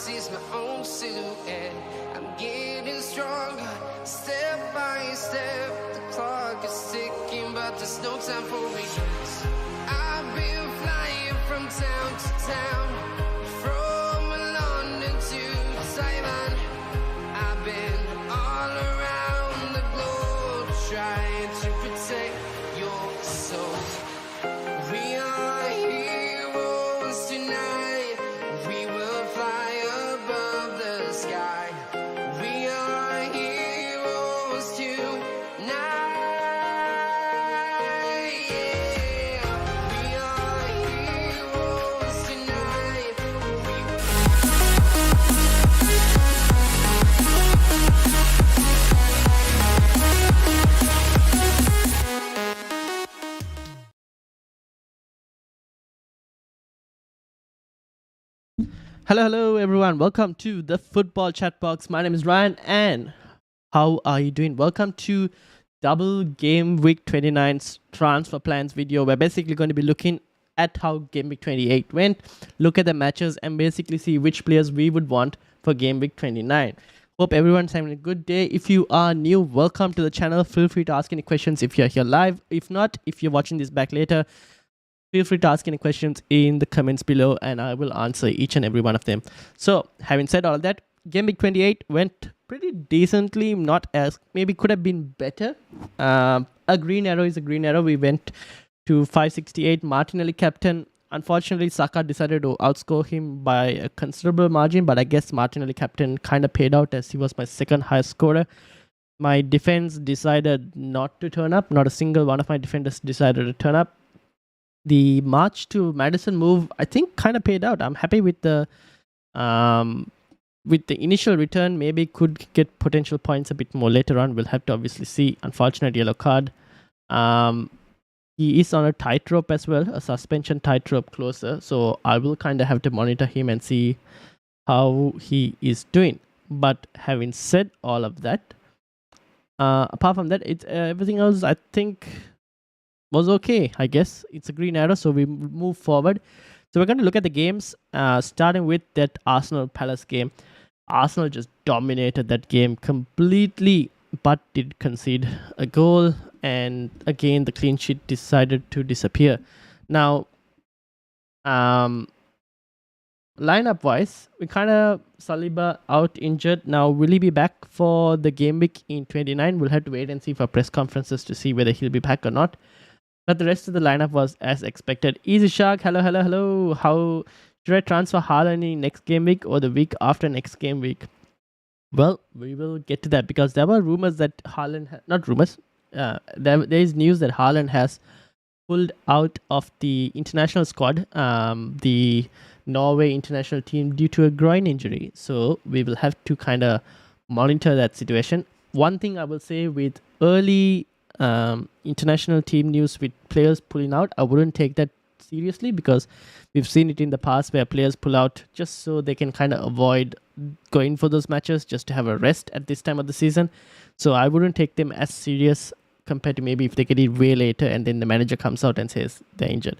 sees my own silhouette. I'm getting stronger, step by step. The clock is ticking, but there's no time for regrets. I've been flying from town to town, from London to Taiwan. I've been all around the globe, trying to protect your soul. We are heroes tonight. We will fly above the sky. We are heroes tonight. Yeah. We are heroes tonight. Hello everyone. Welcome to the Football Chatbox. My name is Ryan, and how are you doing? Welcome to Double Game Week 29's transfer plans video. We're basically going to be looking at how Game Week 28 went, look at the matches, and basically see which players we would want for Game Week 29. Hope everyone's having a good day. If you are new, welcome to the channel. Feel free to ask any questions if you're here live. If not, if you're watching this back later, feel free to ask any questions in the comments below, and I will answer each and every one of them. So, having said all that, Game Week 28 went pretty decently, not as, maybe could have been better. A green arrow is a green arrow. We went to 568, Martinelli captain. Unfortunately, Saka decided to outscore him by a considerable margin, but I guess Martinelli captain kind of paid out as he was my second highest scorer. My defense decided not to turn up. Not a single one of my defenders decided to turn up. The March to Madison move, I think, kind of paid out. I'm happy with the initial return. Maybe could get potential points a bit more later on. We'll have to obviously see. Unfortunate yellow card. He is on a tightrope as well, a suspension tightrope closer. So I will kind of have to monitor him and see how he is doing. But having said all of that, apart from that, it's everything else, I think, was okay. I guess it's a green arrow, so we move forward. So we're going to look at the games, starting with that Arsenal Palace game. Arsenal just dominated that game completely, but did concede a goal, and again the clean sheet decided to disappear. Now, lineup wise, we kind of Saliba out injured. Now, will he be back for the game week in 29? We'll have to wait and see for press conferences to see whether he'll be back or not. But the rest of the lineup was as expected. Easy Shark, hello. How should I transfer Haaland in next game week or the week after next game week? Well, we will get to that, because there were rumors that Haaland, not rumors, there is news that Haaland has pulled out of the international squad, the Norway international team, due to a groin injury. So we will have to kind of monitor that situation. One thing I will say with early international team news with players pulling out, I wouldn't take that seriously, because we've seen it in the past where players pull out just so they can kind of avoid going for those matches, just to have a rest at this time of the season. So I wouldn't take them as serious compared to maybe if they get it way later and then the manager comes out and says they're injured.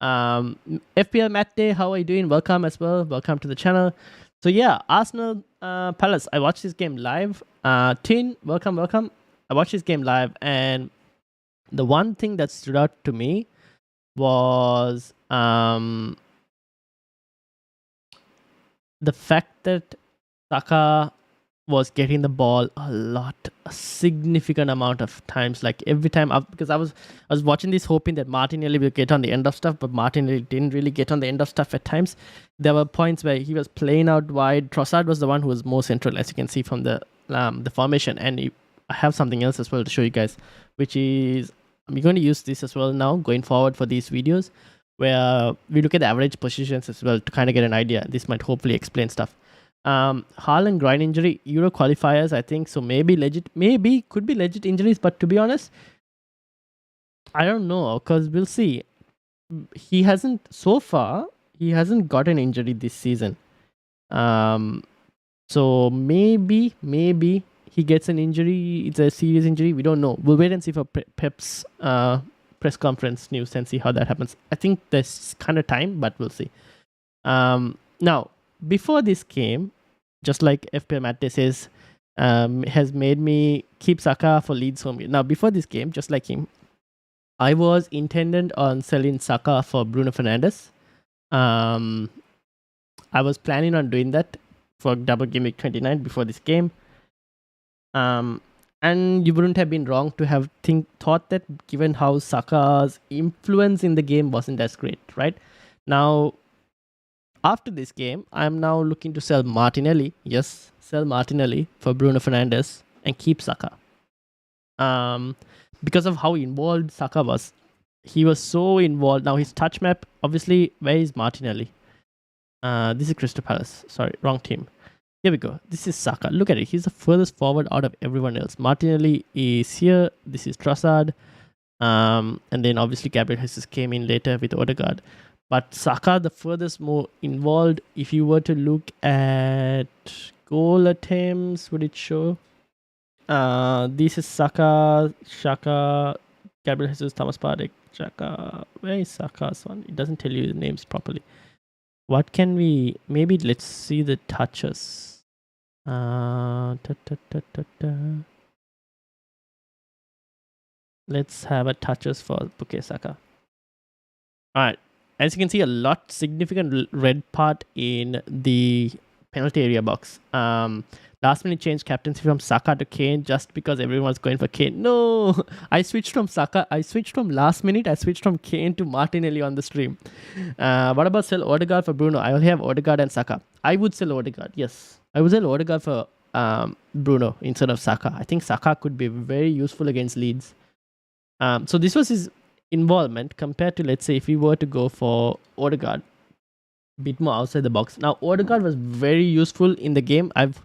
FPL Matt Day, how are you doing? Welcome as well. Welcome to the channel. So yeah, Arsenal Palace. I watched this game live. Tin, welcome. I watched this game live, and the one thing that stood out to me was the fact that Saka was getting the ball a significant amount of times. Like every time, because I was watching this hoping that Martinelli will get on the end of stuff, but Martinelli didn't really get on the end of stuff at times. There were points where he was playing out wide. Trossard was the one who was more central, as you can see from the formation, and I have something else as well to show you guys, which is, I'm going to use this as well now going forward for these videos, where we look at the average positions as well to kind of get an idea. This might hopefully explain stuff. Haaland groin injury, Euro qualifiers, I think, so maybe could be legit injuries, but to be honest, I don't know, because we'll see. He hasn't got an injury this season. So maybe he gets an injury. It's a serious injury. We don't know. We'll wait and see for Pep's press conference news and see how that happens. I think there's kind of time, but we'll see. Now, before this game, just like FPL Matte says, has made me keep Saka for Leeds home. Now, before this game, just like him, I was intended on selling Saka for Bruno Fernandes. I was planning on doing that for Double Gameweek 29 before this game. And you wouldn't have been wrong to have thought that, given how Saka's influence in the game wasn't as great, right? Now, after this game, I'm now looking to sell Martinelli. Yes, sell Martinelli for Bruno Fernandes and keep Saka. Because of how involved Saka was. He was so involved. Now his touch map, obviously, where is Martinelli? This is Crystal Palace. Sorry, wrong team. Here we go. This is Saka. Look at it. He's the furthest forward out of everyone else. Martinelli is here. This is Trossard. And then obviously Gabriel Jesus came in later with Odegaard. But Saka, the furthest more involved. If you were to look at goal attempts, would it show? This is Saka, Shaka, Gabriel Jesus, Thomas Partey, Shaka. Where is Saka's one? It doesn't tell you the names properly. What can we... Maybe let's see the touches. Let's have a touches for Bukayo Saka. Alright. As you can see, a lot significant red part in the penalty area box. Last minute change captaincy from Saka to Kane just because everyone was going for Kane. No, I switched from Saka. I switched from last minute. I switched from Kane to Martinelli on the stream. What about sell Odegaard for Bruno? I only have Odegaard and Saka. I would sell Odegaard. Yes, I would sell Odegaard for Bruno instead of Saka. I think Saka could be very useful against Leeds. So this was his involvement compared to, let's say, if we were to go for Odegaard, a bit more outside the box. Now, Odegaard was very useful in the game. I've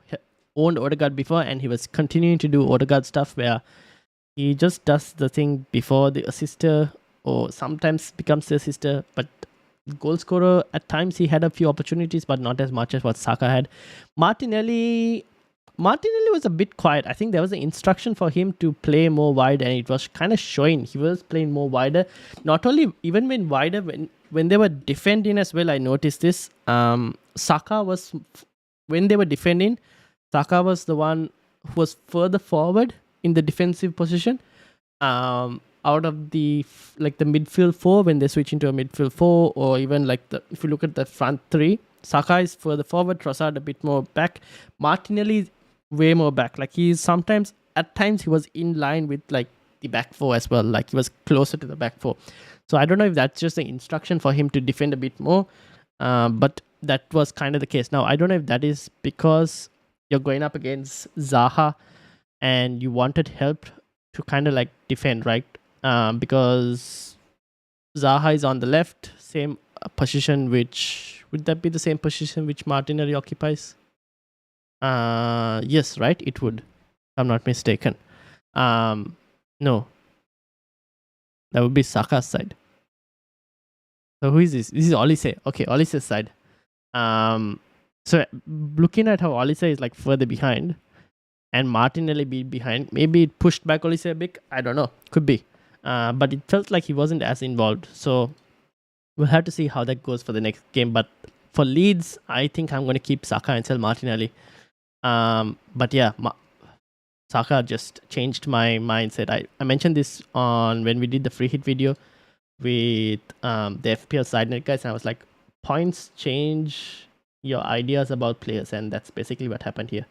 owned Odegaard before, and he was continuing to do Odegaard stuff where he just does the thing before the assister, or sometimes becomes the assister, but goal scorer. At times he had a few opportunities, but not as much as what Saka had. Martinelli was a bit quiet. I think there was an instruction for him to play more wide, and it was kind of showing. He was playing more wider. Not only even when wider, when they were defending as well, I noticed this. Saka was, when they were defending, Saka was the one who was further forward in the defensive position. Out of the midfield four, when they switch into a midfield four, or even if you look at the front three, Saka is further forward, Trossard a bit more back, Martinelli is way more back. At times he was in line with the back four as well. He was closer to the back four. So I don't know if that's just an instruction for him to defend a bit more, but that was kind of the case. Now I don't know if that is because you're going up against Zaha and you wanted help to kind of defend, right? Because Zaha is on the left, same position, would that be the same position which Martinelli occupies? Yes, right? It would, if I'm not mistaken. No. That would be Saka's side. So who is this? This is Olise. Okay, Olise's side. So looking at how Olise is further behind and Martinelli be behind, maybe it pushed back Olise a bit. I don't know. Could be. But it felt like he wasn't as involved. So we'll have to see how that goes for the next game. But for Leeds, I think I'm going to keep Saka and sell Martinelli. But yeah, Saka just changed my mindset. I mentioned this on when we did the free hit video with the FPL SideNet guys, and I was like, points change your ideas about players, and that's basically what happened here.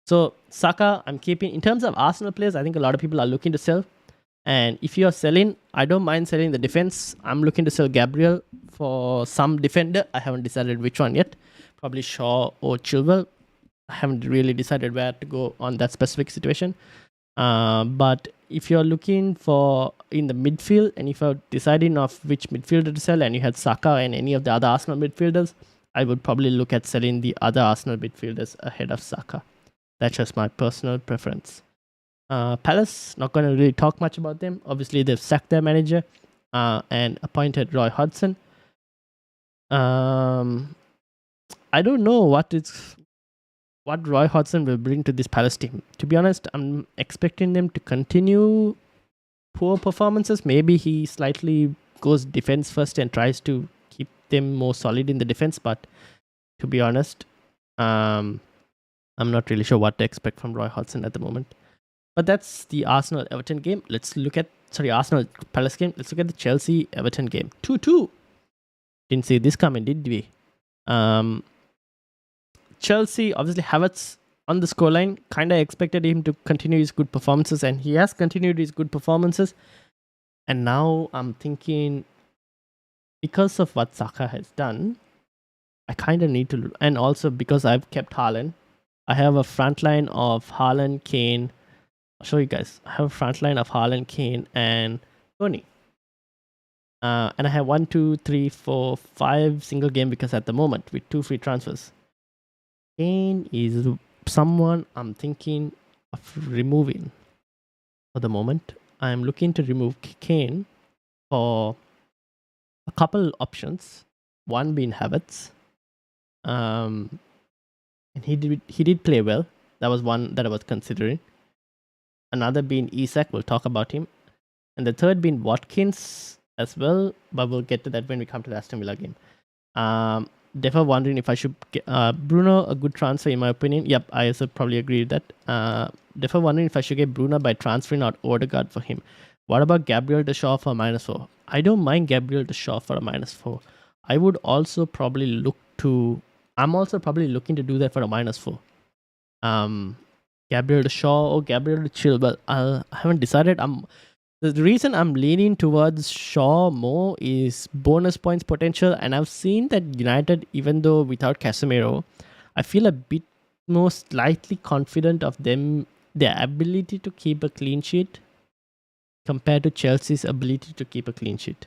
So Saka, I'm keeping. In terms of Arsenal players, I think a lot of people are looking to sell. And if you're selling, I don't mind selling the defense. I'm looking to sell Gabriel for some defender. I haven't decided which one yet. Probably Shaw or Chilwell. I haven't really decided where to go on that specific situation. But if you're looking for in the midfield, and if you're deciding of which midfielder to sell, and you had Saka and any of the other Arsenal midfielders, I would probably look at selling the other Arsenal midfielders ahead of Saka. That's just my personal preference. Palace, not going to really talk much about them. Obviously, they've sacked their manager and appointed Roy Hodgson. I don't know what Roy Hodgson will bring to this Palace team. To be honest, I'm expecting them to continue poor performances. Maybe he slightly goes defense first and tries to keep them more solid in the defense. But to be honest, I'm not really sure what to expect from Roy Hodgson at the moment. But that's the Arsenal-Everton game. Let's look at, Arsenal-Palace game. Let's look at the Chelsea-Everton game. 2-2. Didn't see this coming, did we? Chelsea, obviously Havertz on the scoreline. Kind of expected him to continue his good performances, and he has continued his good performances. And now I'm thinking, because of what Saka has done, I kind of need to, and also because I've kept Haaland, I have a front line of Haaland, Kane. I'll show you guys. I have a front line of Haaland, Kane, and Tony. And I have 1, 2, 3, 4, 5 single game because at the moment with 2 free transfers. Kane is someone I'm thinking of removing for the moment. I'm looking to remove Kane for a couple options. One being Havertz. And he did play well. That was one that I was considering. Another being Isak, we'll talk about him. And the third being Watkins as well, but we'll get to that when we come to the Aston Villa game. Definitely wondering if I should get Bruno, a good transfer in my opinion. Yep, I also probably agree with that. Definitely wondering if I should get Bruno by transferring out Odegaard for him. What about Gabriel Shaw for -4? I don't mind Gabriel Shaw for a -4. I would also probably I'm also probably looking to do that for a -4. Gabriel Shaw or Gabriel Chilwell. I haven't decided. The reason I'm leaning towards Shaw more is bonus points potential, and I've seen that United, even though without Casemiro, I feel a bit more slightly confident of their ability to keep a clean sheet compared to Chelsea's ability to keep a clean sheet.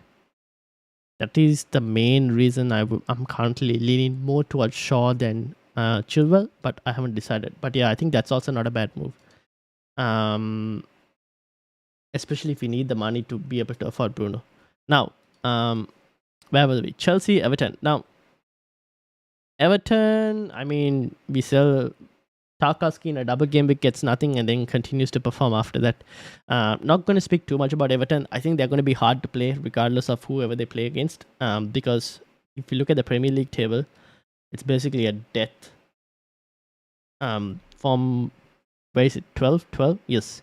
That is the main reason I'm currently leaning more towards Shaw than Chilwell, but I haven't decided. But yeah, I think that's also not a bad move. Especially if we need the money to be able to afford Bruno. Now, where were we? Chelsea, Everton. Now, Everton, I mean, we sell Tarkowski in a double game week, gets nothing, and then continues to perform after that. Not going to speak too much about Everton. I think they're going to be hard to play regardless of whoever they play against. Because if you look at the Premier League table, it's basically a death. From, where is it? 12? Yes.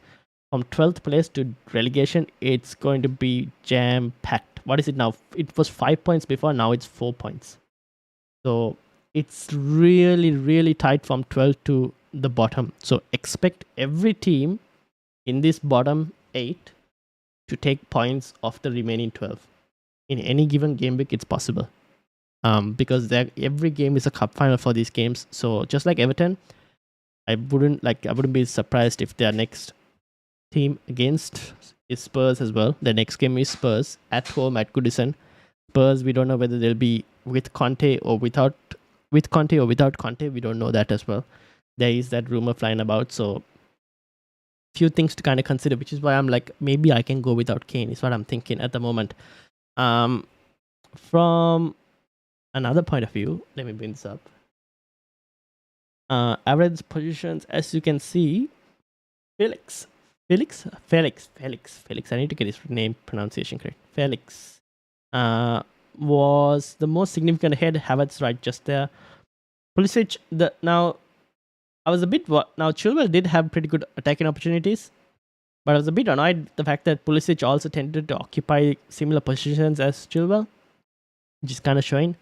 From 12th place to relegation, it's going to be jam-packed. What is it now? It was 5 points before, now it's 4 points. So it's really, really tight from 12 to the bottom. So expect every team in this bottom 8 to take points of the remaining 12. In any given game week, it's possible. Because every game is a cup final for these games. So just like Everton, I wouldn't be surprised if their next team against is Spurs as well. The next game is Spurs at home at Goodison. Spurs, we don't know whether they'll be with Conte or without Conte. We don't know that as well. There is that rumor flying about. So few things to kind of consider, which is why I'm like, maybe I can go without Kane, is what I'm thinking at the moment. From another point of view, let me bring this up. Average positions, as you can see, Felix. I need to get his name pronunciation correct. Felix was the most significant ahead. Havertz right just there. Pulisic. Now Chilwell did have pretty good attacking opportunities, but I was a bit annoyed the fact that Pulisic also tended to occupy similar positions as Chilwell, which is kind of showing.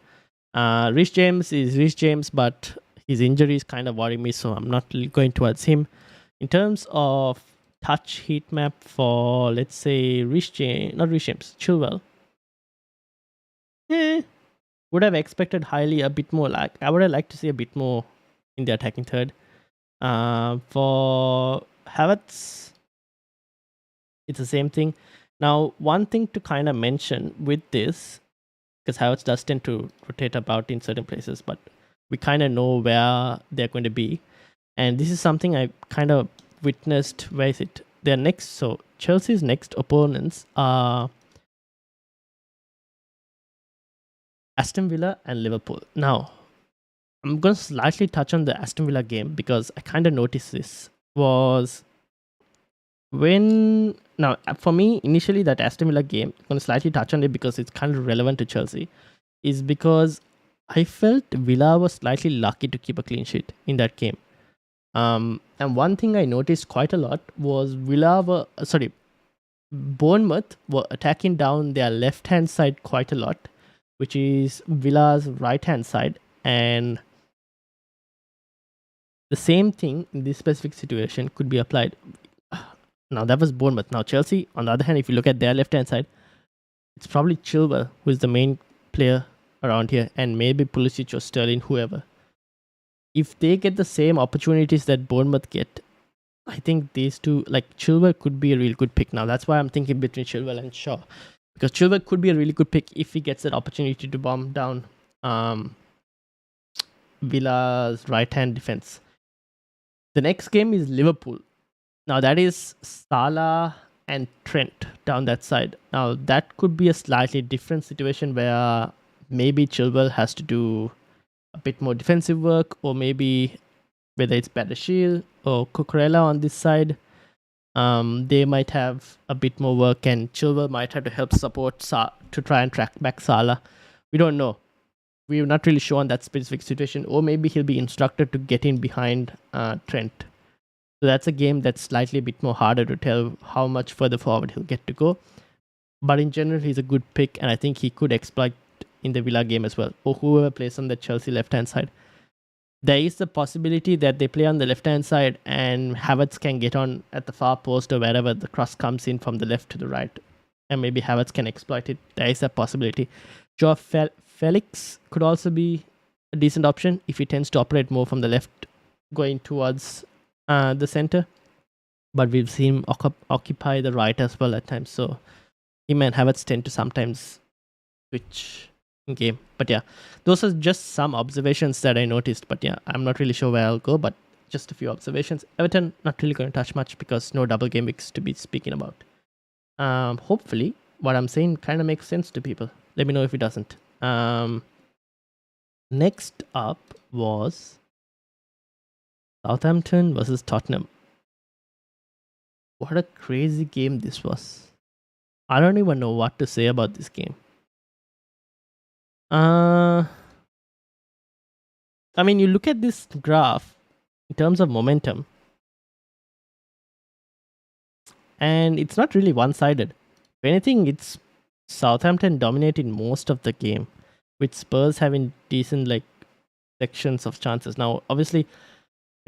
Reece James is Reece James, but his injury is kind of worrying me, so I'm not going towards him. In terms of touch heat map for, let's say, Chilwell. Would have expected highly a bit more. I would have liked to see a bit more in the attacking third. For Havertz, it's the same thing. Now, one thing to kind of mention with this, because Havertz does tend to rotate about in certain places, but we kind of know where they're going to be. And this is something I kind of witnessed. Where is it? So Chelsea's next opponents are Aston Villa and Liverpool. Now, I'm going to slightly touch on the Aston Villa game because I kind of noticed this. Was now for me initially that Aston Villa game, I'm going to slightly touch on it because it's kind of relevant to Chelsea, is because I felt Villa was slightly lucky to keep a clean sheet in that game. And one thing I noticed quite a lot was Bournemouth were attacking down their left hand side quite a lot, which is Villa's right hand side. And the same thing in this specific situation could be applied. Now, that was Bournemouth. Now, Chelsea, on the other hand, if you look at their left hand side, it's probably Chilwell who is the main player around here, and maybe Pulisic or Sterling, whoever. If they get the same opportunities that Bournemouth get, I think these two, like Chilwell, could be a really good pick. Now, that's why I'm thinking between Chilwell and Shaw, because Chilwell could be a really good pick if he gets that opportunity to bomb down Villa's right-hand defense. The next game is Liverpool. Now, that is Salah and Trent down that side. Now, that could be a slightly different situation where maybe Chilwell has to do a bit more defensive work, or maybe whether it's Badashil or Cucurella on this side, they might have a bit more work, and Chilwell might have to help support to try and track back Salah. We don't know. We're not really sure on that specific situation, or maybe he'll be instructed to get in behind Trent. So that's a game that's slightly a bit more harder to tell how much further forward he'll get to go. But in general, he's a good pick, and I think he could exploit in the Villa game as well, or whoever plays on the Chelsea left-hand side. There is the possibility that they play on the left-hand side and Havertz can get on at the far post or wherever the cross comes in from the left to the right, and maybe Havertz can exploit it. There is a possibility. Joao Felix could also be a decent option if he tends to operate more from the left going towards the center, but we've seen him occupy the right as well at times, so him and Havertz tend to sometimes switch in game. But yeah, those are just some observations that I noticed, but yeah, I'm not really sure where I'll go, but just a few observations. Everton, not really going to touch much because no double game weeks to be speaking about. Hopefully what I'm saying kind of makes sense to people. Let me know if it doesn't. Next up was Southampton versus Tottenham. What a crazy game this was. I don't even know what to say about this game. I mean, you look at this graph in terms of momentum, and it's not really one-sided. If anything, it's Southampton dominating most of the game, with Spurs having decent sections of chances. Now, obviously,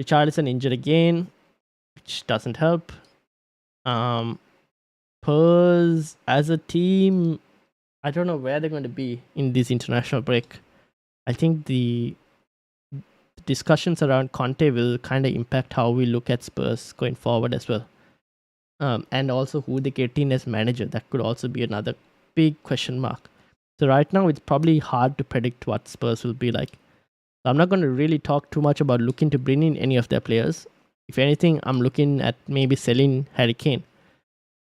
Richarlison injured again, which doesn't help. Spurs as a team, I don't know where they're going to be in this international break. I think the discussions around Conte will kind of impact how we look at Spurs going forward as well. And also who they get in as manager. That could also be another big question mark. So right now, it's probably hard to predict what Spurs will be like. So I'm not going to really talk too much about looking to bring in any of their players. If anything, I'm looking at maybe selling Harry Kane.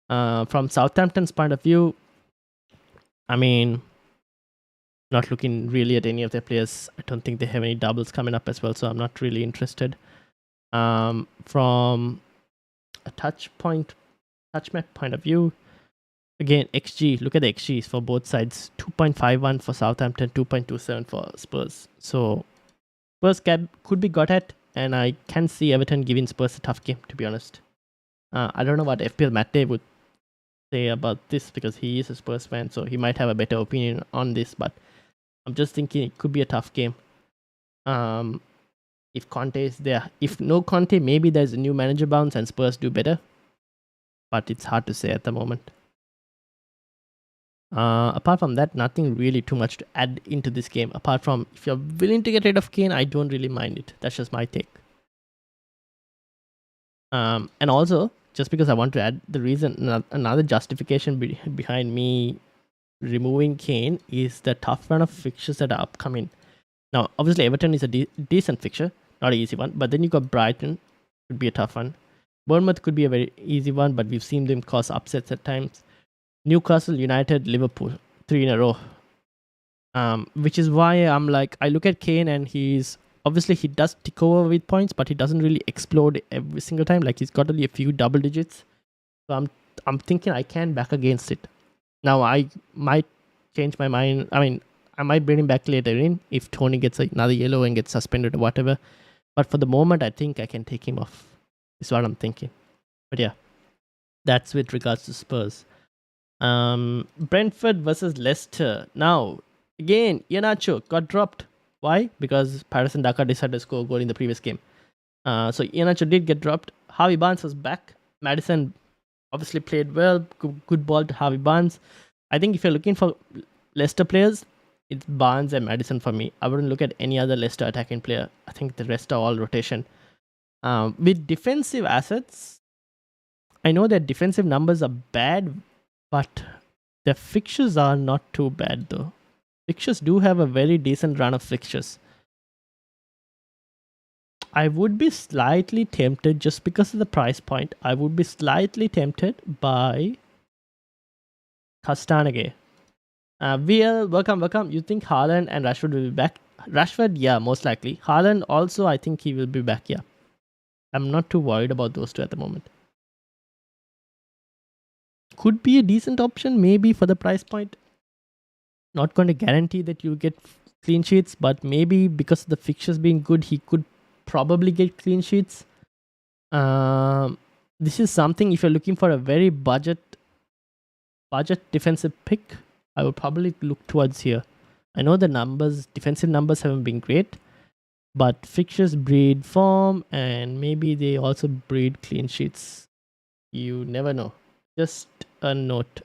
From Southampton's point of view, I mean, not looking really at any of their players. I don't think they have any doubles coming up as well, so I'm not really interested. From a touch map point of view, again, XG, look at the XGs for both sides. 2.51 for Southampton, 2.27 for Spurs. So Spurs could be got at, and I can see Everton giving Spurs a tough game, to be honest. I don't know what FPL Matt Day would say about this, because he is a Spurs fan, so he might have a better opinion on this, but I'm just thinking it could be a tough game. If Conte is there. If no Conte, maybe there's a new manager bounce and Spurs do better, but it's hard to say at the moment. Apart from that, nothing really too much to add into this game, apart from if you're willing to get rid of Kane, I don't really mind it. That's just my take. And also, just because I want to add the reason, another justification behind me removing Kane is the tough run of fixtures that are upcoming. Now, obviously, Everton is a decent fixture, not an easy one, but then you got Brighton, could be a tough one. Bournemouth could be a very easy one, but we've seen them cause upsets at times. Newcastle, United, Liverpool, 3 in a row. Which is why I'm like, I look at Kane and he's obviously he does tick over with points, but he doesn't really explode every single time. Like he's got only a few double digits. So I'm thinking I can back against it. Now I might change my mind. I mean, I might bring him back later in if Tony gets another yellow and gets suspended or whatever. But for the moment, I think I can take him off. Is what I'm thinking. But yeah, that's with regards to Spurs. Brentford versus Leicester. Now, again, Iheanacho got dropped. Why? Because Patterson Daka decided to score a goal in the previous game. So Iheanacho did get dropped. Harvey Barnes was back. Maddison obviously played well. Good ball to Harvey Barnes. I think if you're looking for Leicester players, it's Barnes and Maddison for me. I wouldn't look at any other Leicester attacking player. I think the rest are all rotation. With defensive assets, I know their defensive numbers are bad, but their fixtures are not too bad though. Fixtures do have a very decent run of fixtures. I would be slightly tempted just because of the price point. I would be slightly tempted by Castanage. VL, welcome. You think Haaland and Rashford will be back? Rashford, yeah, most likely. Haaland also, I think he will be back, yeah. I'm not too worried about those two at the moment. Could be a decent option, maybe for the price point. Not going to guarantee that you get clean sheets, but maybe because of the fixtures being good, he could probably get clean sheets. This is something, if you're looking for a very budget defensive pick, I would probably look towards here. I know the defensive numbers haven't been great, but fixtures breed form and maybe they also breed clean sheets. You never know. Just a note.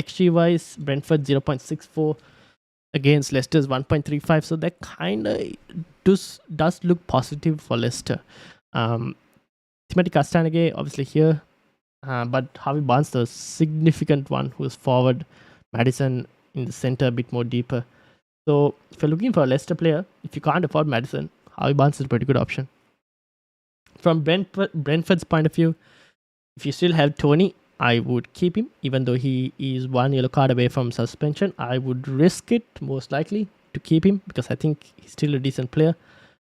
XG wise, Brentford 0.64 against Leicester's 1.35. So that kind of does look positive for Leicester. Timothy Castanage, obviously here. But Harvey Barnes, the significant one who's forward. Maddison in the center, a bit more deeper. So if you're looking for a Leicester player, if you can't afford Maddison, Harvey Barnes is a pretty good option. From Brentford's point of view, if you still have Tony, I would keep him, even though he is one yellow card away from suspension. I would risk it, most likely, to keep him because I think he's still a decent player.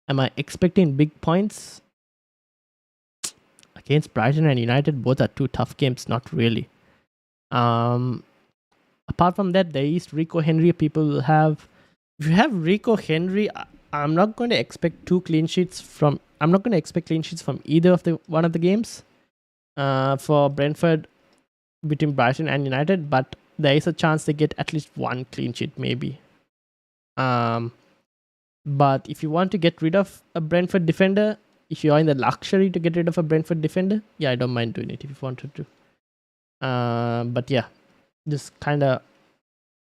Am I expecting big points? Against Brighton and United, both are two tough games. Not really. Apart from that, there is Rico Henry. People will have. If you have Rico Henry, I'm not going to expect clean sheets from either of one of the games. For Brentford between Brighton and United, but there is a chance they get at least one clean sheet, maybe. But if you want to get rid of a Brentford defender, if you are in the luxury to get rid of a Brentford defender, yeah, I don't mind doing it if you wanted to. But yeah, just kind of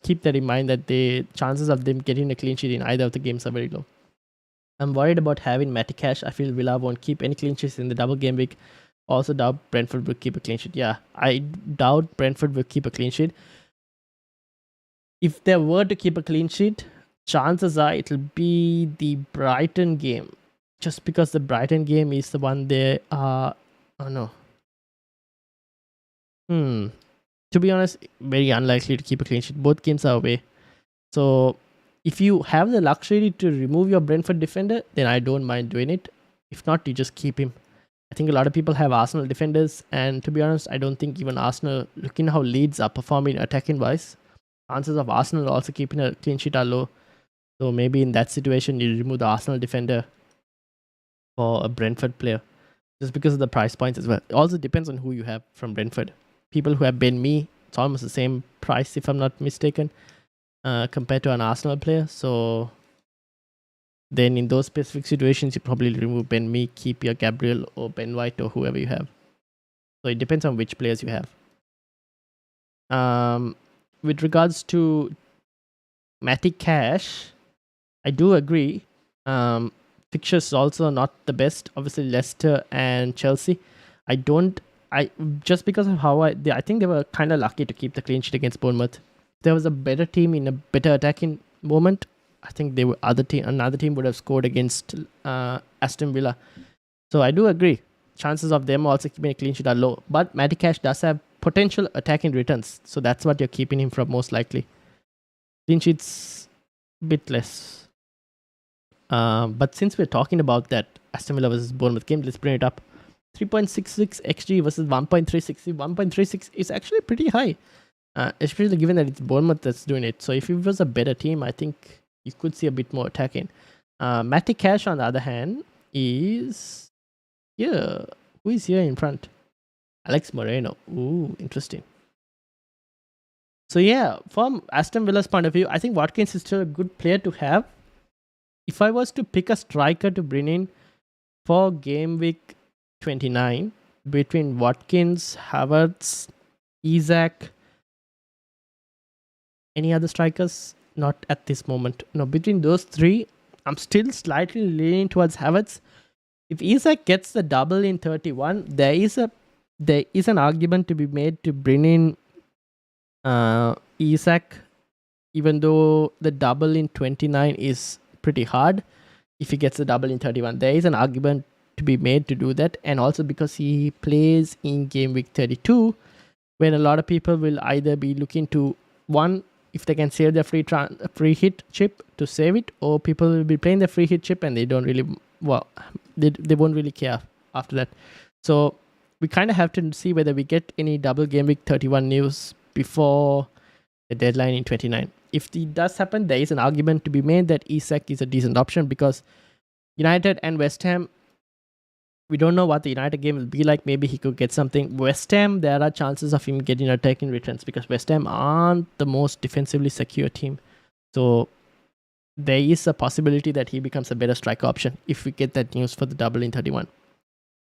keep that in mind that the chances of them getting a clean sheet in either of the games are very low. I'm worried about having Matty Cash. I feel Villa won't keep any clean sheets in the double game week. Also doubt Brentford will keep a clean sheet. Yeah, I doubt Brentford will keep a clean sheet. If they were to keep a clean sheet, chances are it'll be the Brighton game. Just because the Brighton game is the one they are... Oh no. To be honest, very unlikely to keep a clean sheet. Both games are away. So if you have the luxury to remove your Brentford defender, then I don't mind doing it. If not, you just keep him. I think a lot of people have Arsenal defenders, and to be honest, I don't think even Arsenal, looking how Leeds are performing attacking wise, chances of Arsenal also keeping a clean sheet are low. So maybe in that situation, you remove the Arsenal defender for a Brentford player, just because of the price points as well. It also depends on who you have from Brentford. People who have Ben Mee, it's almost the same price if I'm not mistaken, compared to an Arsenal player. So then in those specific situations, you probably remove Ben Mee, keep your Gabriel or Ben White or whoever you have. So it depends on which players you have. With regards to Matty Cash, I do agree. Fixtures also not the best. Obviously Leicester and Chelsea. Just because of how I think they were kind of lucky to keep the clean sheet against Bournemouth. If there was a better team in a better attacking moment, I think another team would have scored against Aston Villa. So I do agree. Chances of them also keeping a clean sheet are low. But Matty Cash does have potential attacking returns. So that's what you're keeping him from most likely. Clean sheets, a bit less. But since we're talking about that Aston Villa versus Bournemouth game, let's bring it up. 3.66 XG versus 1.36. 1.36 is actually pretty high. Especially given that it's Bournemouth that's doing it. So if it was a better team, I think you could see a bit more attacking. Matty Cash, on the other hand, is here. Who is here in front? Alex Moreno. Ooh, interesting. So yeah, from Aston Villa's point of view, I think Watkins is still a good player to have. If I was to pick a striker to bring in for game week 29 between Watkins, Havertz, Isaac, any other strikers? Not at this moment. No, between those three, I'm still slightly leaning towards Havertz. If Isaac gets the double in 31, there is an argument to be made to bring in Isaac, even though the double in 29 is pretty hard. If he gets the double in 31, there is an argument to be made to do that, and also because he plays in game week 32, when a lot of people will either be looking to, one, if they can save their free hit chip, to save it, or people will be playing the free hit chip and they don't really, well, they won't really care after that. So we kind of have to see whether we get any double game week 31 news before the deadline in 29. If it does happen, there is an argument to be made that Isak is a decent option, because United and West Ham, we don't know what the United game will be like. Maybe he could get something. West Ham, there are chances of him getting attacking returns, because West Ham aren't the most defensively secure team. So there is a possibility that he becomes a better striker option if we get that news for the double in 31.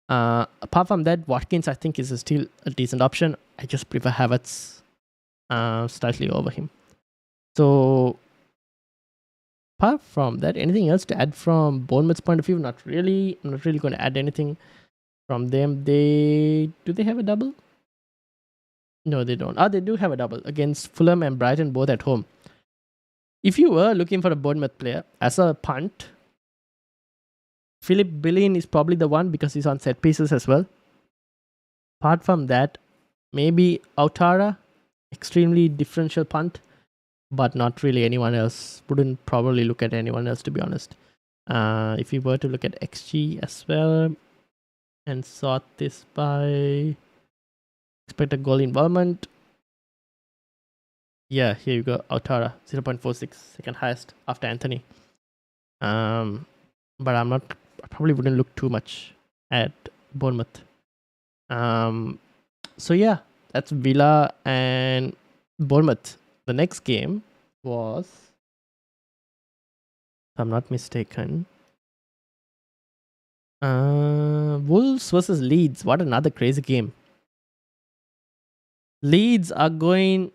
Apart from that, Watkins, I think, is still a decent option. I just prefer Havertz slightly over him. So apart from that, anything else to add from Bournemouth's point of view? Not really. I'm not really going to add anything from them. Do they have a double? No, they don't. They do have a double against Fulham and Brighton, both at home. If you were looking for a Bournemouth player as a punt, Philip Billin is probably the one, because he's on set pieces as well. Apart from that, maybe Autara, extremely differential punt, but not really anyone else. Wouldn't probably look at anyone else, to be honest. If you were to look at XG as well and sort this by expected goal involvement, yeah, here you go. Autara, 0.46, second highest after Anthony. But I probably wouldn't look too much at Bournemouth. So yeah, that's Villa and Bournemouth. The next game was, if I'm not mistaken, Wolves versus Leeds. What another crazy game. Leeds are going...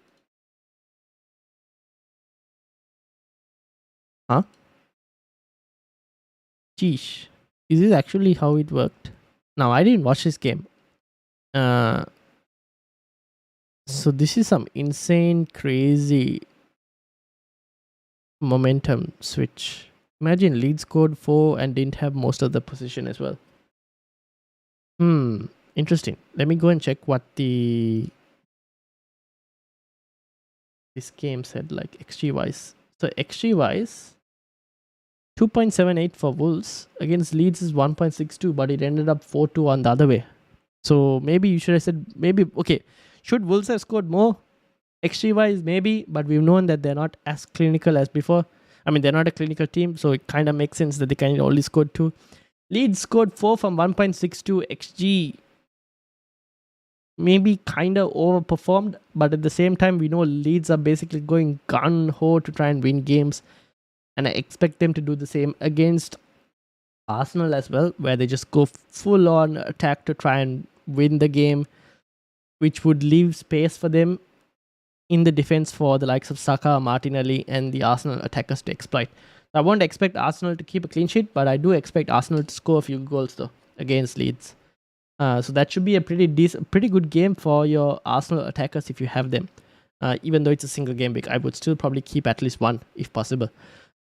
Huh? Geesh. Is this actually how it worked? Now, I didn't watch this game. So this is some insane, crazy momentum switch. Imagine Leeds scored 4 and didn't have most of the position as well. Interesting. Let me go and check what this game said, like XG wise. So XG wise, 2.78 for Wolves against Leeds is 1.62, but it ended up 4-2 on the other way. So maybe you should have said, okay, should Wolves have scored more? XG wise, maybe, but we've known that they're not as clinical as before. I mean, they're not a clinical team, so it kind of makes sense that they kind of only scored 2. Leeds scored 4 from 1.62 XG. Maybe kind of overperformed, but at the same time, we know Leeds are basically going gun-ho to try and win games, and I expect them to do the same against Arsenal as well, where they just go full-on attack to try and win the game, which would leave space for them in the defense for the likes of Saka, Martinelli, and the Arsenal attackers to exploit. I won't expect Arsenal to keep a clean sheet, but I do expect Arsenal to score a few goals though against Leeds. So that should be a pretty good game for your Arsenal attackers if you have them. Even though it's a single game week, I would still probably keep at least one if possible.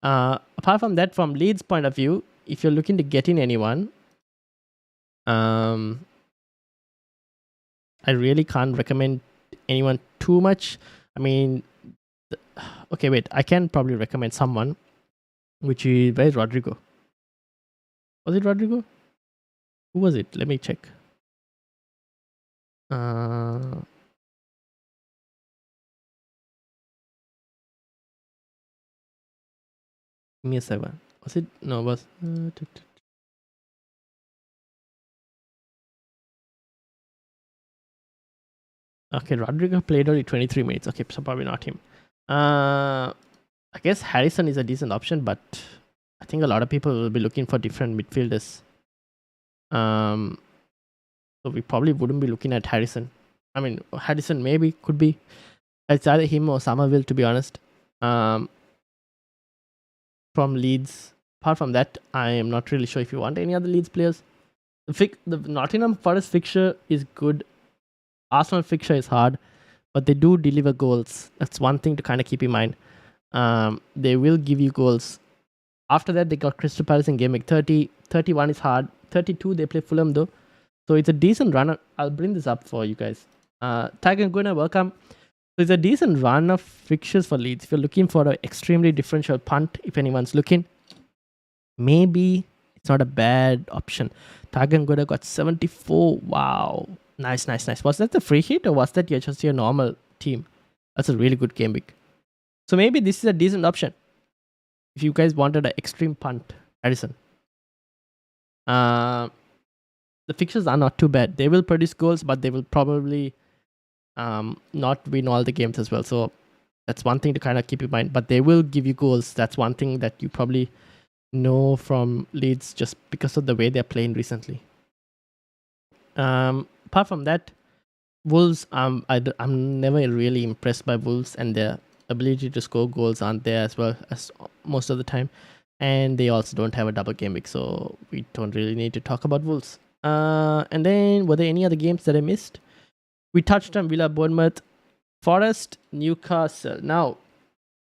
Apart from that, from Leeds' point of view, if you're looking to get in anyone, I really can't recommend anyone too much. I mean, okay, wait, I can probably recommend someone, which is, where's Rodrigo? Was it Rodrigo? Who was it? Let me check. Give me a 7. Was it? No, it was. Okay, Rodrigo played only 23 minutes. Okay, so probably not him. I guess Harrison is a decent option, but I think a lot of people will be looking for different midfielders. So we probably wouldn't be looking at Harrison. I mean, Harrison maybe could be. It's either him or Somerville, to be honest. From Leeds. Apart from that, I am not really sure if you want any other Leeds players. The Nottingham Forest fixture is good. Arsenal fixture is hard, but they do deliver goals. That's one thing to kind of keep in mind. They will give you goals. After that, they got Crystal Palace in game week 30. 31 is hard. 32, they play Fulham though. So it's a decent run. I'll bring this up for you guys. Tiger and Gunnar, welcome. So it's a decent run of fixtures for Leeds. If you're looking for an extremely differential punt, if anyone's looking, maybe it's not a bad option. Tiger and Gunnar got 74. Wow. Nice. Was that the free hit or was that just your normal team? That's a really good game week. So maybe this is a decent option. If you guys wanted an extreme punt, Harrison. The fixtures are not too bad. They will produce goals, but they will probably not win all the games as well. So that's one thing to kind of keep in mind. But they will give you goals. That's one thing that you probably know from Leeds just because of the way they're playing recently. Apart from that, Wolves, I'm never really impressed by Wolves, and their ability to score goals aren't there as well as most of the time. And they also don't have a double game week, so we don't really need to talk about Wolves. And then, were there any other games that I missed? We touched on Villa, Bournemouth, Forest, Newcastle. Now,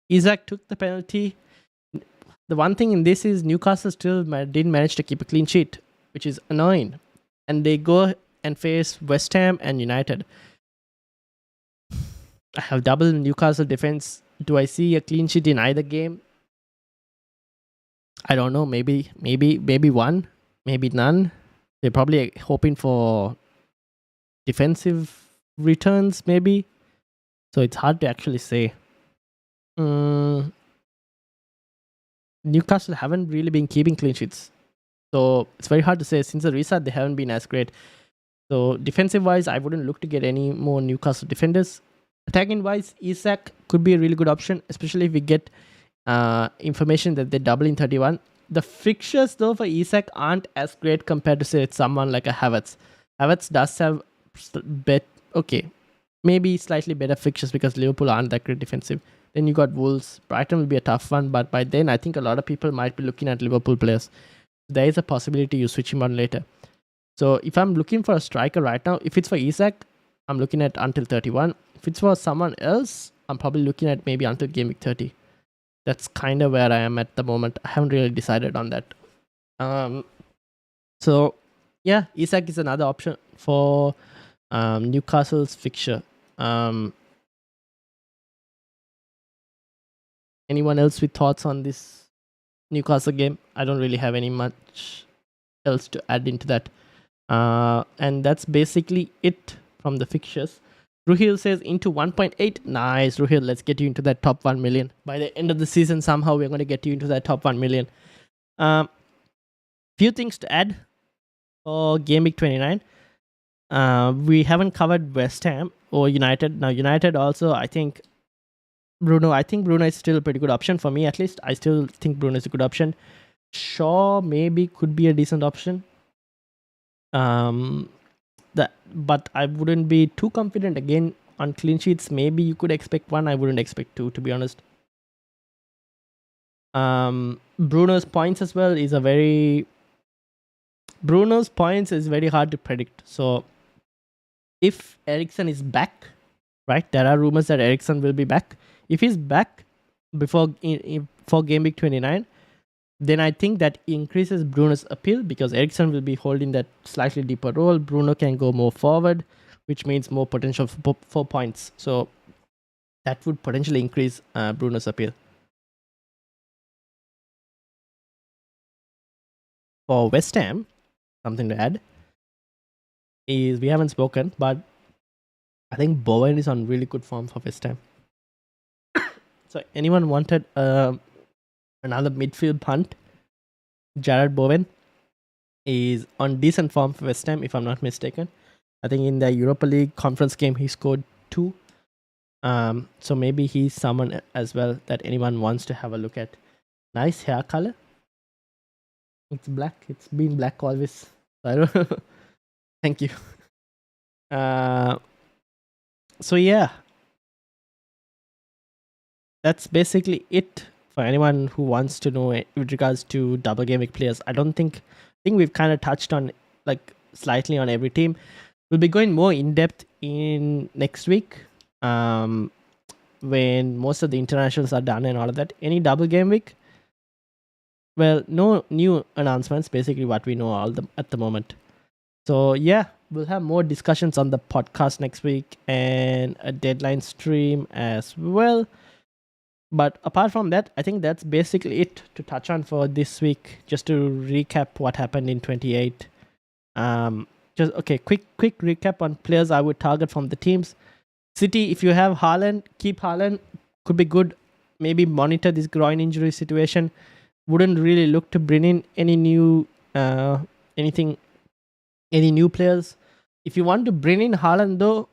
Isaac took the penalty. The one thing in this is Newcastle still didn't manage to keep a clean sheet, which is annoying. And they go and face West Ham and United. I have double Newcastle defense. Do I see a clean sheet in either game? I don't know. Maybe one, maybe none. They're probably hoping for defensive returns, maybe. So it's hard to actually say. Newcastle haven't really been keeping clean sheets. So it's very hard to say. Since the restart, they haven't been as great. So defensive-wise, I wouldn't look to get any more Newcastle defenders. Attacking-wise, Isak could be a really good option, especially if we get information that they double in 31. The fixtures, though, for Isak aren't as great compared to, say, someone like a Havertz. Havertz does have maybe slightly better fixtures because Liverpool aren't that great defensive. Then you got Wolves. Brighton will be a tough one, but by then, I think a lot of people might be looking at Liverpool players. There is a possibility you switch him on later. So if I'm looking for a striker right now, if it's for Isak, I'm looking at until 31. If it's for someone else, I'm probably looking at maybe until game week 30. That's kind of where I am at the moment. I haven't really decided on that. So yeah, Isak is another option for Newcastle's fixture. Anyone else with thoughts on this Newcastle game? I don't really have any much else to add into that. And that's basically it from the fixtures. Ruhil says into 1.8. Nice, Ruhil. Let's get you into that top 1 million. By the end of the season, somehow we're going to get you into that top 1 million. Few things to add for Game Week 29. We haven't covered West Ham or United. Now, United also, I think Bruno is still a pretty good option for me, at least. I still think Bruno is a good option. Shaw maybe could be a decent option. But I wouldn't be too confident again on clean sheets. Maybe you could expect one. I wouldn't expect two, to be honest. Bruno's points as well is very hard to predict. So if Eriksen is back, right? There are rumors that Eriksen will be back. If he's back for Game Week 29, then I think that increases Bruno's appeal because Eriksen will be holding that slightly deeper role. Bruno can go more forward, which means more potential for points. So that would potentially increase Bruno's appeal. For West Ham, something to add is we haven't spoken, but I think Bowen is on really good form for West Ham. So anyone wanted another midfield punt. Jared Bowen is on decent form for West Ham, if I'm not mistaken. I think in the Europa League conference game he scored 2. So maybe he's someone as well that anyone wants to have a look at. Nice hair color. It's black. It's been black always. I don't. Thank you. So yeah, that's basically it for anyone who wants to know with regards to double game week players. I think we've kind of touched on like slightly on every team. We'll be going more in depth in next week. When most of the internationals are done and all of that. Any double game week? Well, no new announcements. Basically, what we know at the moment. So yeah, we'll have more discussions on the podcast next week and a deadline stream as well. But apart from that, I think that's basically it to touch on for this week. Just to recap what happened in 28. Just okay, quick recap on players I would target from the teams. City, if you have Haaland, keep Haaland. Could be good. Maybe monitor this groin injury situation. Wouldn't really look to bring in any new any new players. If you want to bring in Haaland though,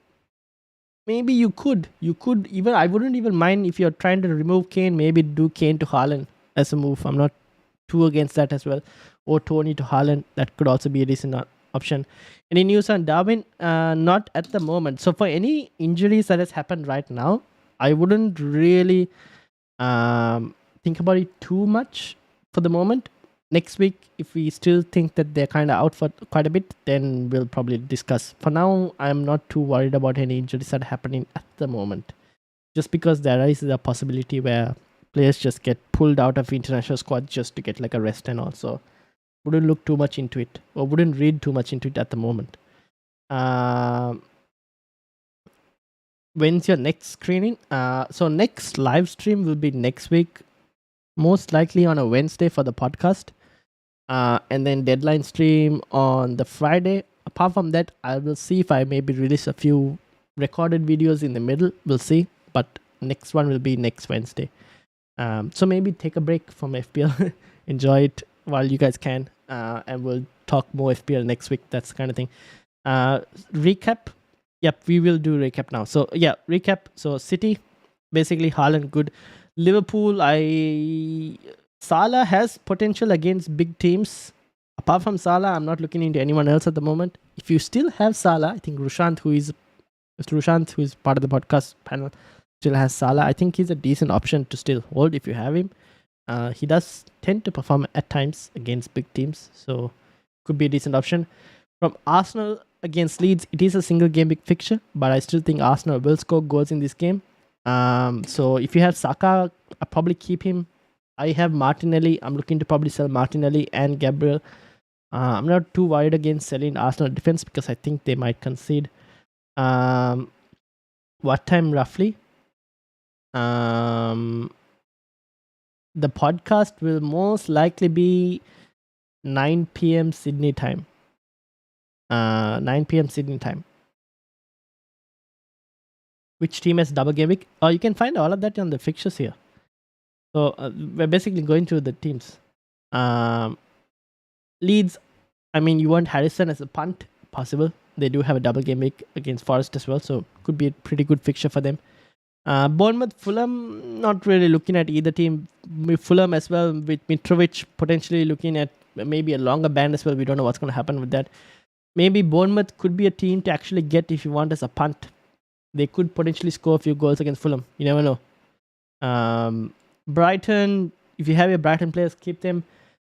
maybe you could even, I wouldn't even mind if you're trying to remove Kane, maybe do Kane to Haaland as a move. I'm not too against that as well. Or Tony to Haaland, that could also be a decent option. Any news on Darwin? Not at the moment. So for any injuries that has happened right now, I wouldn't really think about it too much for the moment. Next week, if we still think that they're kind of out for quite a bit, then we'll probably discuss. For now, I'm not too worried about any injuries that are happening at the moment. Just because there is a possibility where players just get pulled out of international squad just to get like a rest and also wouldn't look too much into it or wouldn't read too much into it at the moment. When's your next screening? So next live stream will be next week, most likely on a Wednesday for the podcast. And then deadline stream on the Friday. Apart from that, I will see if I maybe release a few recorded videos in the middle. We'll see. But next one will be next Wednesday. So maybe take a break from FPL. Enjoy it while you guys can. And we'll talk more FPL next week. That's the kind of thing. Recap. Yep, we will do recap now. So yeah, recap. So City, basically Haaland good. Liverpool, Salah has potential against big teams. Apart from Salah, I'm not looking into anyone else at the moment. If you still have Salah, I think Rushant, who is part of the podcast panel, still has Salah. I think he's a decent option to still hold if you have him. He does tend to perform at times against big teams, so could be a decent option. From Arsenal against Leeds, it is a single game big fixture, but I still think Arsenal will score goals in this game. So if you have Saka, I'll probably keep him. I have Martinelli. I'm looking to probably sell Martinelli and Gabriel. I'm not too worried against selling Arsenal defense because I think they might concede. What time roughly? The podcast will most likely be 9 p.m. Sydney time. 9 p.m. Sydney time. Which team has double game week? You can find all of that on the fixtures here. So we're basically going through the teams. Leeds, I mean, you want Harrison as a punt, possible. They do have a double game week against Forest as well, so could be a pretty good fixture for them. Bournemouth, Fulham, not really looking at either team. Fulham as well, with Mitrovic potentially looking at maybe a longer ban as well. We don't know what's going to happen with that. Maybe Bournemouth could be a team to actually get if you want as a punt. They could potentially score a few goals against Fulham. You never know. Brighton, if you have your Brighton players, keep them.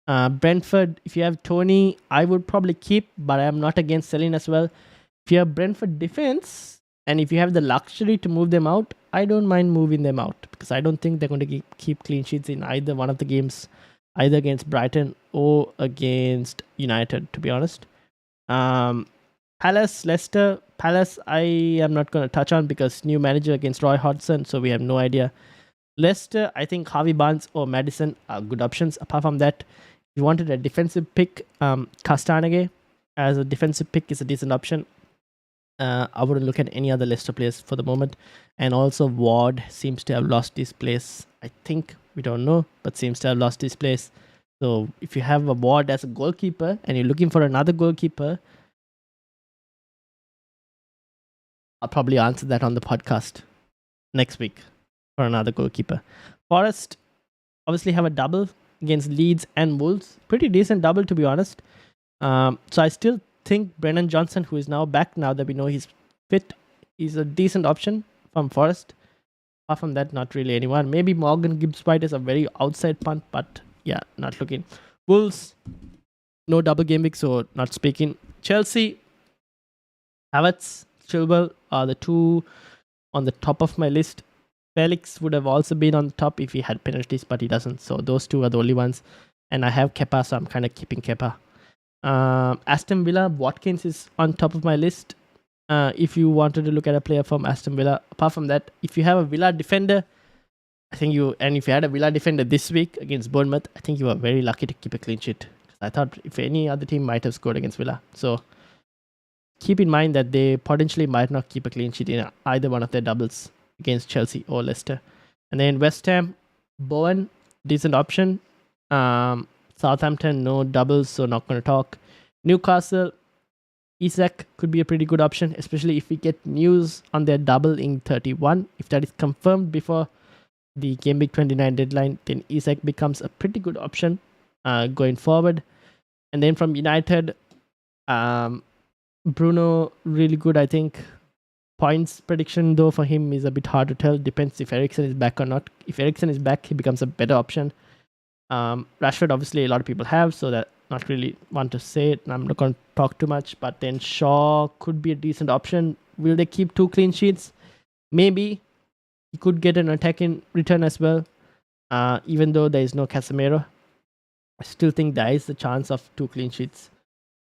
Brentford, if you have Tony, I would probably keep, but I am not against selling as well. If you have Brentford defense, and if you have the luxury to move them out, I don't mind moving them out because I don't think they're going to keep clean sheets in either one of the games, either against Brighton or against United, to be honest. Palace, Leicester. Palace, I am not going to touch on because new manager against Roy Hodgson, so we have no idea. Leicester, I think Harvey Barnes or Madison are good options. Apart from that, if you wanted a defensive pick, Castanege as a defensive pick is a decent option. I wouldn't look at any other Leicester players for the moment. And also Ward seems to have lost his place, I think, We don't know, but seems to have lost his place. So if you have a Ward as a goalkeeper and you're looking for another goalkeeper, I'll probably answer that on the podcast next week for another goalkeeper. Forest obviously have a double against Leeds and Wolves. Pretty decent double, to be honest. So I still think Brennan Johnson, who is now back, now that we know he's fit, is a decent option from Forest. Apart from that, not really anyone. Maybe Morgan Gibbs-White is a very outside punt, but yeah, not looking. Wolves, no double game week, so not speaking. Chelsea, Havertz, Chilwell are the two on the top of my list. Felix would have also been on the top if he had penalties, but he doesn't. So those two are the only ones. And I have Kepa, so I'm kind of keeping Kepa. Aston Villa, Watkins is on top of my list. If you wanted to look at a player from Aston Villa. Apart from that, if you have a Villa defender, if you had a Villa defender this week against Bournemouth, I think you were very lucky to keep a clean sheet. I thought if any other team might have scored against Villa. So keep in mind that they potentially might not keep a clean sheet in either one of their doubles against Chelsea or Leicester. And then West Ham, Bowen, decent option. Southampton, no doubles, so not going to talk. Newcastle, Isak could be a pretty good option, especially if we get news on their double in 31. If that is confirmed before the Game Week 29 deadline, then Isak becomes a pretty good option going forward. And then from United, Bruno, really good, I think. Points prediction, though, for him is a bit hard to tell. Depends if Eriksen is back or not. If Eriksen is back, he becomes a better option. Rashford, obviously, a lot of people have, so that not really want to say it. I'm not going to talk too much, but then Shaw could be a decent option. Will they keep 2 clean sheets? Maybe. He could get an attack in return as well, even though there is no Casemiro. I still think there is a chance of 2 clean sheets.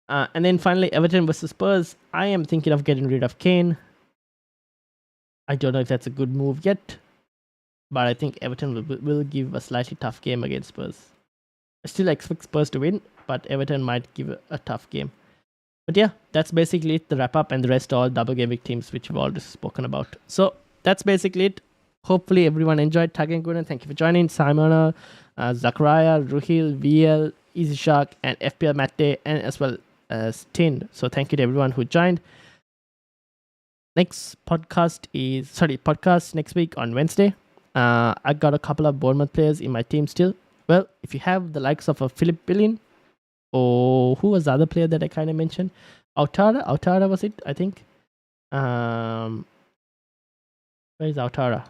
And then finally, Everton versus Spurs. I am thinking of getting rid of Kane. I don't know if that's a good move yet, but I think Everton will give a slightly tough game against Spurs. I still expect Spurs to win, but Everton might give a tough game. But yeah, that's basically it, the wrap up, and the rest are all double game week teams, which we've already spoken about. So that's basically it. Hopefully everyone enjoyed Tag and Gunan. Thank you for joining. Simona, Zachariah, Ruhil, VL, Easy Shark, and FPL Matte, and as well as Tin. So thank you to everyone who joined. Podcast next week on Wednesday. I got a couple of Bournemouth players in my team still. Well, if you have the likes of a Philip Billion, or who was the other player that I kind of mentioned? Autara was it, I think. Where is Autara?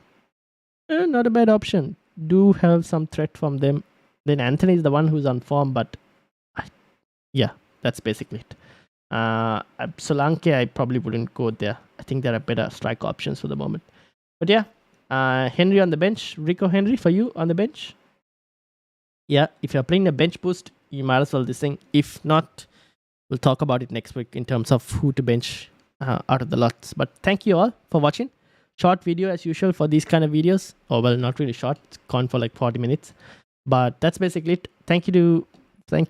Not a bad option. Do have some threat from them. Then Anthony is the one who's on form, but yeah, that's basically it. Solanke, I probably wouldn't go there. I think there are better strike options for the moment. But yeah, Henry on the bench. Rico Henry for you on the bench. Yeah, if you're playing a bench boost, you might as well this thing. If not, we'll talk about it next week in terms of who to bench out of the lots. But thank you all for watching. Short video as usual for these kind of videos. Oh, well, not really short. It's gone for like 40 minutes. But that's basically it. Thank you to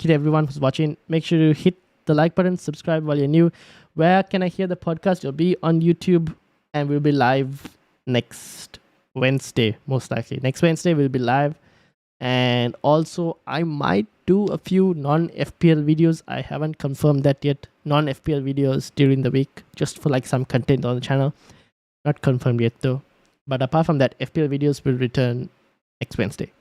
everyone who's watching. Make sure to hit the like button, subscribe while you're new. Where can I hear the podcast? It'll be on YouTube, and we'll be live next Wednesday, most likely. Next Wednesday, we'll be live. And also, I might do a few non-FPL videos. I haven't confirmed that yet. Non-FPL videos during the week, just for like some content on the channel. Not confirmed yet though. But apart from that, FPL videos will return next Wednesday.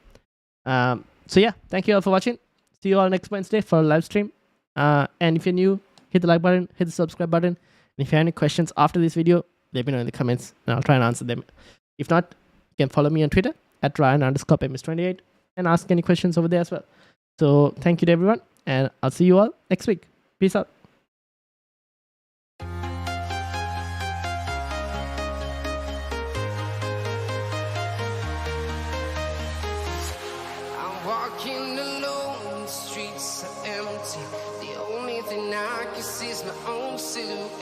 So yeah, thank you all for watching. See you all next Wednesday for a live stream. And if you're new, hit the like button, hit the subscribe button. And if you have any questions after this video, let me know in the comments and I'll try and answer them. If not, you can follow me on Twitter at Ryan_MS28 and ask any questions over there as well. So thank you to everyone, and I'll see you all next week. Peace out. I'm walking alone, the streets are empty. The only thing I can see is my own silhouette.